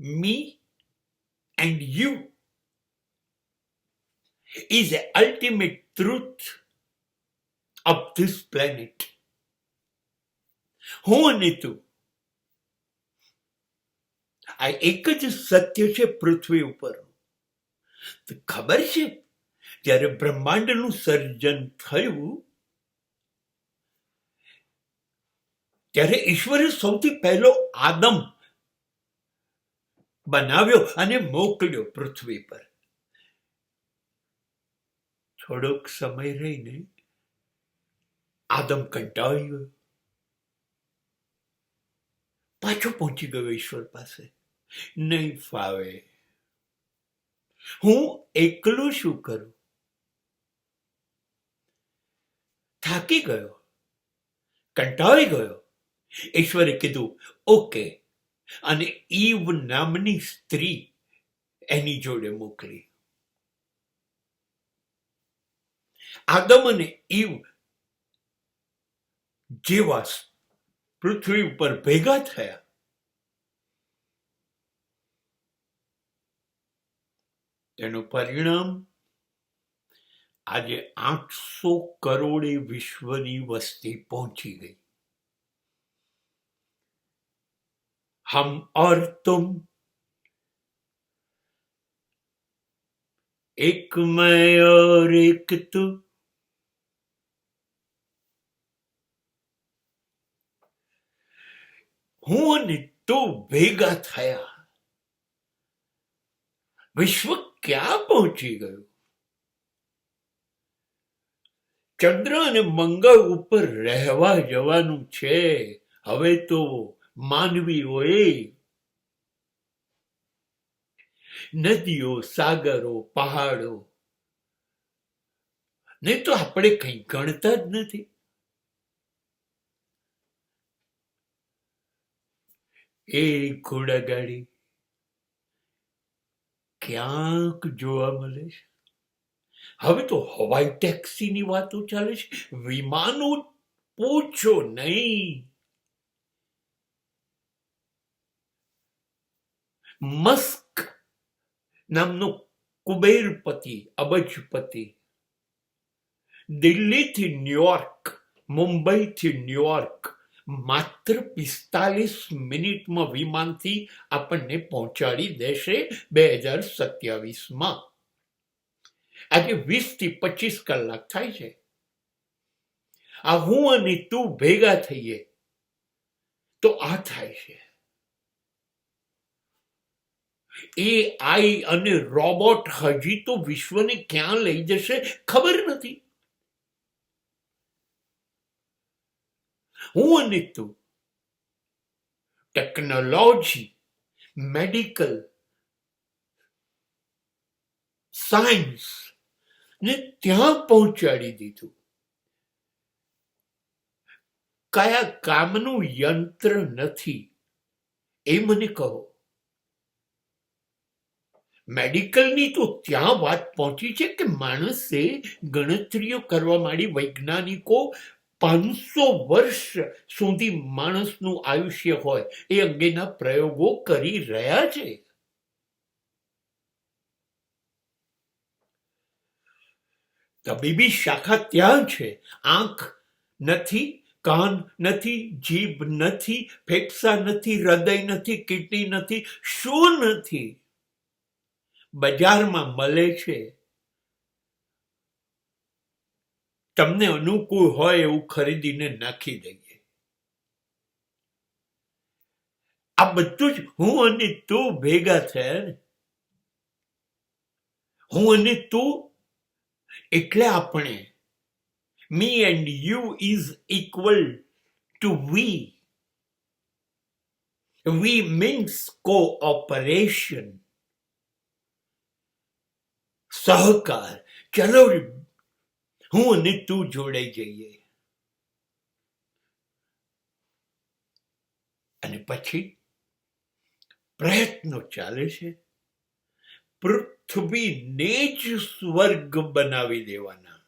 me and you is the ultimate truth of this planet. હું અને તું આ એક જ સત્ય છે પૃથ્વી ઉપર. ખબર છે જ્યારે બ્રહ્માંડનું સર્જન થયું ત્યારે ઈશ્વરે સૌથી પહેલો આદમ બનાવ્યો અને મોકલ્યો પૃથ્વી પર. થોડોક સમય રહીને આદમ કંટાળી ગયો, પાછો પહોંચી ગયો ઈશ્વર પાસે. નહીં ફાવે, હું એકલો શું કરું? થાકી ગયો, કંટાળી ગયો. ઈશ્વરે કીધું ઓકે, અને ઈવ નામની સ્ત્રી એની જોડે મોકલી. આદમ અને ઈવ જેવા પૃથ્વી ઉપર ભેગા થયા, તેનું પરિણામ આજે 800 કરોડે વિશ્વની વસ્તી પહોંચી ગઈ. हम और तुम, एक मैं और एक तू. હું અને તું ભેગા થયા, વિશ્વ ક્યાં પહોંચી ગયું? ચંદ્ર અને મંગળ ઉપર રહેવા જવાનું છે. હવે તો માનવીઓએ નદીઓ, સાગરો, પહાડો ને તો આપણે કંઈ ગણતા જ નથી. એ ઘોડાગાડી ક્યાંક જોવા મળે છે. હવે તો હવાઈ ટેક્સીની વાતો ચાલે છે, વિમાનો પૂછો નહીં. મસ્ક નામનો કુબેરપતિ, અબજપતિ, દિલ્હીથી ન્યુયોર્ક, મુંબઈથી ન્યુયોર્ક માત્ર 45 મિનિટમાં વિમાનથી આપણને પહોંચાડી દેશે 2027માં. આજે 20 થી 25 કલાક થાય છે. આ હું અને તું ભેગા થઈએ તો આ થાય છે. AI અને રોબોટ હજી તો વિશ્વને ક્યાં લઈ જશે ખબર નથી. હું અને તું ટેકનોલોજી, મેડિકલ, સાયન્સ ને ત્યાં પહોંચાડી દીધું. કયા કામનું યંત્ર નથી એ મને કહો. મેડિકલની તો ત્યાં વાત પહોંચી છે કે માણસે ગણતરીઓ કરવા માંડી. વૈજ્ઞાનિકો 500 વર્ષ સુધી માણસનું આયુષ્ય હોય એ અંગેના પ્રયોગો કરી રહ્યા છે. તબીબી શાખા ત્યાં છે. આંખ નથી, કાન નથી, જીભ નથી, ફેફસા નથી, હૃદય નથી, કિડની નથી, શું નથી? બજારમાં મળે છે. તમને અનુકૂળ હોય એવું ખરીદીને નાખી દઈએ. આ બધું જ હું અને તું ભેગા થયા ને. હું અને તું એટલે આપણે. me and you is equal to we. We means cooperation. સહકાર. ચલો હું અને તું જોડાઈ જઈએ. અને પછી પ્રયત્નો ચાલે છે પૃથ્વીને જ સ્વર્ગ બનાવી દેવાના.